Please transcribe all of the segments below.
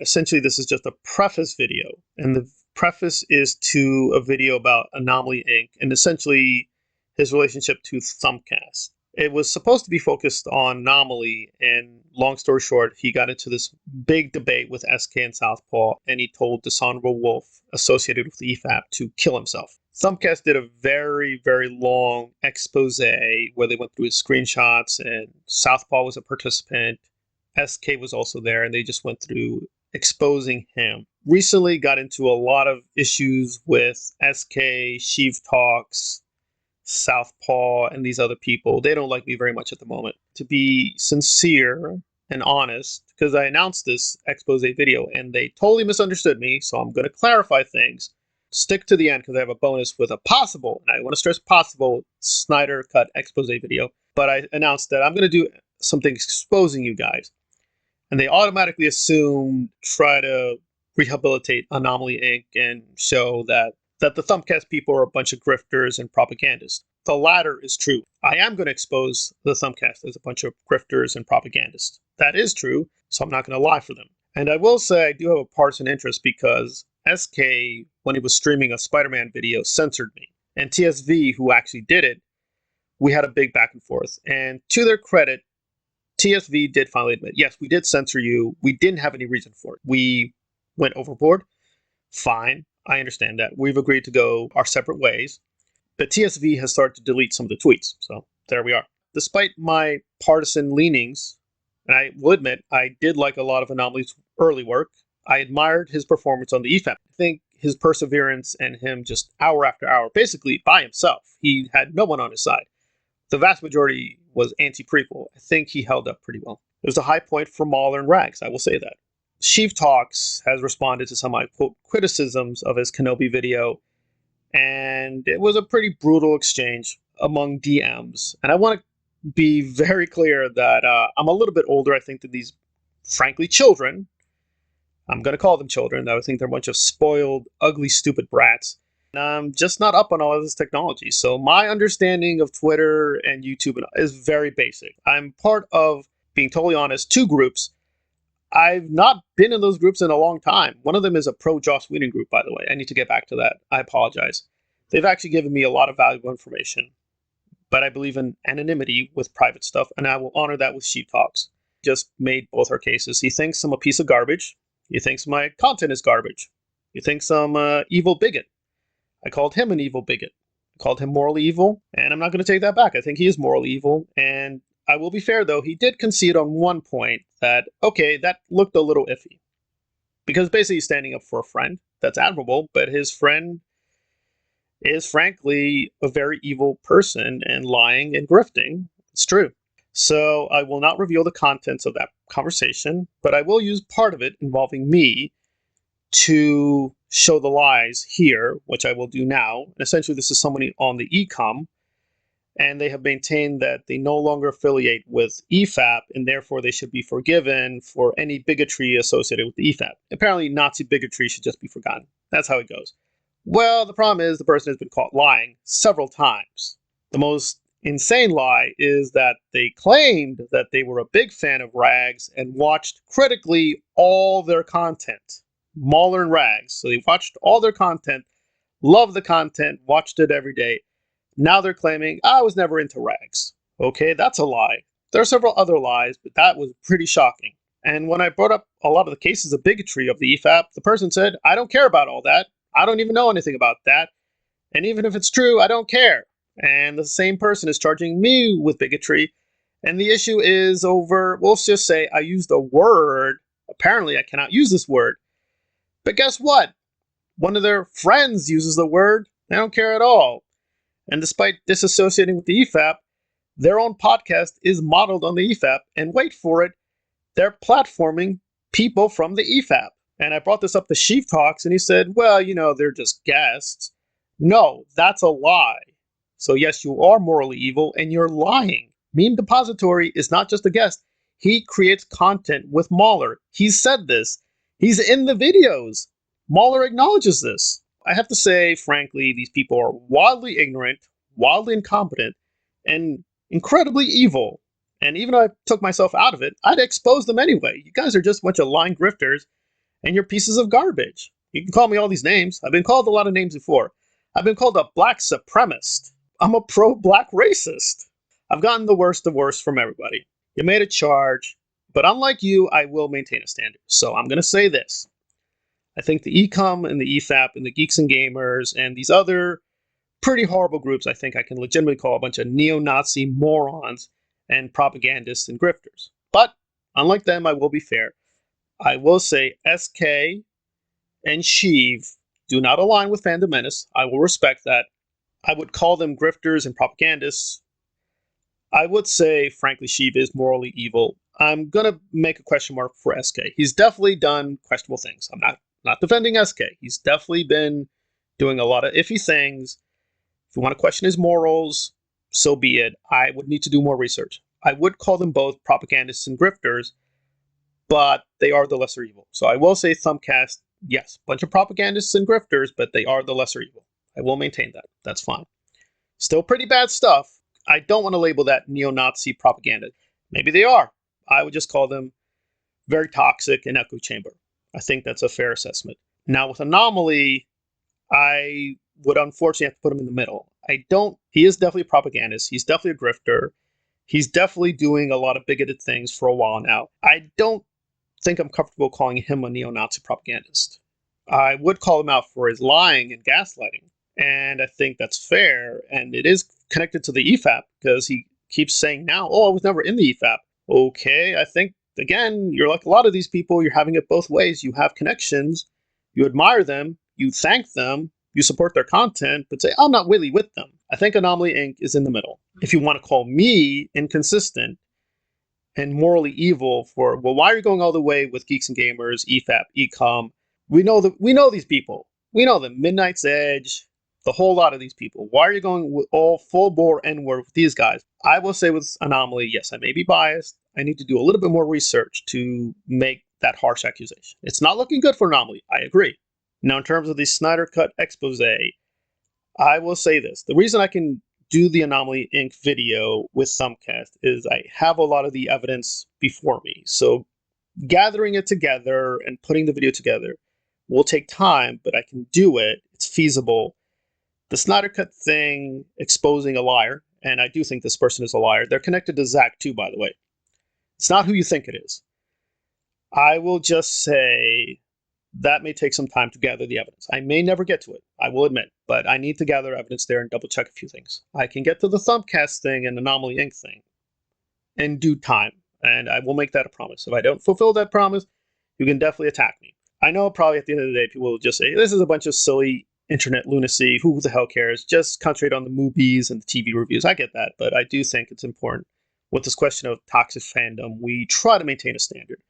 Essentially, this is just a preface video, and the preface is to a video about Anomaly Inc. and essentially his relationship to Thumbcast. It was supposed to be focused on Anomaly, and long story short, he got into this big debate with SK and Southpaw, and he told Dishonorable Wolf, associated with the EFAP, to kill himself. Thumbcast did a very, very long expose where they went through his screenshots, and Southpaw was a participant. SK was also there, and they just went through exposing him. Recently got into a lot of issues with SK, Sheev Talks, Southpaw, and these other people. They don't like me very much at the moment. To be sincere and honest, because I announced this expose video and they totally misunderstood me, so I'm going to clarify things. Stick to the end because I have a bonus with a possible, and I want to stress possible, Snyder cut expose video. But I announced that I'm going to do something exposing you guys. And they automatically assume, try to rehabilitate Anomaly Inc. and show that the Thumbcast people are a bunch of grifters and propagandists. The latter is true. I am going to expose the Thumbcast as a bunch of grifters and propagandists. That is true, so I'm not going to lie for them. And I will say I do have a partisan interest because SK, when he was streaming a Spider-Man video, censored me. And TSV, who actually did it, we had a big back and forth. And to their credit, TSV did finally admit, yes, we did censor you. We didn't have any reason for it. We went overboard. Fine. I understand that. We've agreed to go our separate ways. But TSV has started to delete some of the tweets. So there we are. Despite my partisan leanings, and I will admit, I did like a lot of Anomaly's early work. I admired his performance on the EFAP. I think his perseverance and him just hour after hour, basically by himself. He had no one on his side. The vast majority was anti-prequel. I think he held up pretty well. It was a high point for Mauler and Rags, I will say that. Sheev Talks has responded to some of my quote criticisms of his Kenobi video, and it was a pretty brutal exchange among DMs. And I want to be very clear that I'm a little bit older, I think, than these, frankly, children. I'm going to call them children. I think they're a bunch of spoiled, ugly, stupid brats. And I'm just not up on all of this technology. So my understanding of Twitter and YouTube is very basic. I'm part of, being totally honest, two groups. I've not been in those groups in a long time. One of them is a pro-Joss Whedon group, by the way. I need to get back to that. I apologize. They've actually given me a lot of valuable information. But I believe in anonymity with private stuff, and I will honor that with Sheep Talks. Just made both our cases. He thinks I'm a piece of garbage. He thinks my content is garbage. He thinks I'm an evil bigot. I called him an evil bigot. I called him morally evil, and I'm not going to take that back. I think he is morally evil, and I will be fair, though. He did concede on one point that, okay, that looked a little iffy. Because basically he's standing up for a friend. That's admirable, but his friend is, frankly, a very evil person and lying and grifting. It's true. So I will not reveal the contents of that conversation, but I will use part of it involving me to show the lies here, which I will do now. And essentially, this is somebody on the ECUM, and they have maintained that they no longer affiliate with EFAP, and therefore they should be forgiven for any bigotry associated with the EFAP. Apparently, Nazi bigotry should just be forgotten. That's how it goes. Well, the problem is the person has been caught lying several times. The most insane lie is that they claimed that they were a big fan of Rags and watched critically all their content. Mauler and Rags. So they watched all their content, loved the content, watched it every day. Now they're claiming, I was never into Rags. Okay, that's a lie. There are several other lies, but that was pretty shocking. And when I brought up a lot of the cases of bigotry of the EFAP, the person said, I don't care about all that. I don't even know anything about that. And even if it's true, I don't care. And the same person is charging me with bigotry. And the issue is over, we'll just say I used a word. Apparently, I cannot use this word. But guess what? One of their friends uses the word. They don't care at all. And despite disassociating with the EFAP, their own podcast is modeled on the EFAP. And wait for it, they're platforming people from the EFAP. And I brought this up to Sheep Talks, and he said, well, you know, they're just guests. No, that's a lie. So yes, you are morally evil, and you're lying. Meme Depository is not just a guest. He creates content with Mauler. He said this. He's in the videos. Mauler acknowledges this. I have to say, frankly, these people are wildly ignorant, wildly incompetent, and incredibly evil. And even though I took myself out of it, I'd expose them anyway. You guys are just a bunch of lying grifters, And you're pieces of garbage. You can call me all these names. I've been called a lot of names before. I've been called a black supremacist. I'm a pro-black racist. I've gotten the worst of worst from everybody. You made a charge, but unlike you, I will maintain a standard. So I'm going to say this. I think the ECUM and the EFAP and the Geeks and Gamers and these other pretty horrible groups, I think I can legitimately call a bunch of neo-Nazi morons and propagandists and grifters. But unlike them, I will be fair. I will say SK and Sheev do not align with Fandom Menace. I will respect that. I would call them grifters and propagandists. I would say, frankly, Sheev is morally evil. I'm going to make a question mark for SK. He's definitely done questionable things. I'm not defending SK. He's definitely been doing a lot of iffy things. If you want to question his morals, so be it. I would need to do more research. I would call them both propagandists and grifters, but they are the lesser evil. So I will say Thumbcast, yes, bunch of propagandists and grifters, but they are the lesser evil. I will maintain that. That's fine. Still pretty bad stuff. I don't want to label that neo-Nazi propaganda. Maybe they are. I would just call them very toxic and echo chamber. I think that's a fair assessment. Now with Anomaly, I would unfortunately have to put him in the middle. He is definitely a propagandist. He's definitely a grifter. He's definitely doing a lot of bigoted things for a while now. I don't think I'm comfortable calling him a neo-Nazi propagandist. I would call him out for his lying and gaslighting. And I think that's fair. And it is connected to the EFAP because he keeps saying now, oh, I was never in the EFAP. Okay, I think, again, you're like a lot of these people. You're having it both ways. You have connections. You admire them. You thank them. You support their content, but say, I'm not really with them. I think Anomaly Inc. is in the middle. If you want to call me inconsistent and morally evil for, well, why are you going all the way with Geeks and Gamers, EFAP, ECOM? We know these people. We know them. Midnight's Edge, the whole lot of these people. Why are you going with all full bore N-word with these guys? I will say with Anomaly, yes, I may be biased. I need to do a little bit more research to make that harsh accusation. It's not looking good for Anomaly. I agree. Now, in terms of the Snyder Cut expose, I will say this. The reason I can do the Anomaly Inc. video with Thumbcast is I have a lot of the evidence before me. So gathering it together and putting the video together will take time, but I can do it. It's feasible. The Snyder Cut thing, exposing a liar, and I do think this person is a liar. They're connected to Zach too, by the way. It's not who you think it is. I will just say that may take some time to gather the evidence. I may never get to it, I will admit, but I need to gather evidence there and double check a few things. I can get to the Thumbcast thing and Anomaly Inc. thing in due time, and I will make that a promise. If I don't fulfill that promise, you can definitely attack me. I know probably at the end of the day, people will just say, this is a bunch of silly internet lunacy. Who the hell cares? Just concentrate on the movies and the TV reviews. I get that, but I do think it's important. With this question of toxic fandom, we try to maintain a standard.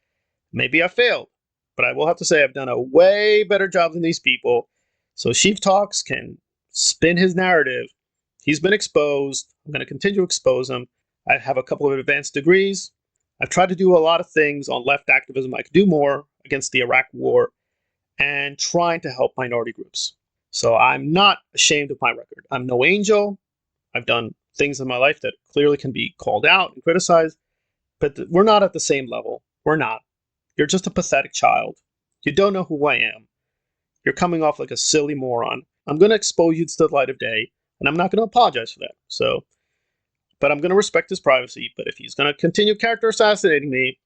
Maybe I failed, but I will have to say I've done a way better job than these people. So Sheep Talks can spin his narrative. He's been exposed. I'm going to continue to expose him. I have a couple of advanced degrees. I've tried to do a lot of things on left activism. I could do more against the Iraq war and trying to help minority groups. So I'm not ashamed of my record. I'm no angel. I've done things in my life that clearly can be called out and criticized, but we're not at the same level. We're not. You're just a pathetic child. You don't know who I am. You're coming off like a silly moron. I'm going to expose you to the light of day, and I'm not going to apologize for that. So, but I'm going to respect his privacy, but if he's going to continue character assassinating me,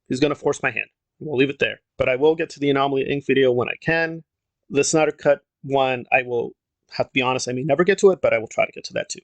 he's going to force my hand. We'll leave it there. But I will get to the Anomaly Inc. video when I can. The Snyder Cut one, I will have to be honest, I may never get to it, but I will try to get to that too.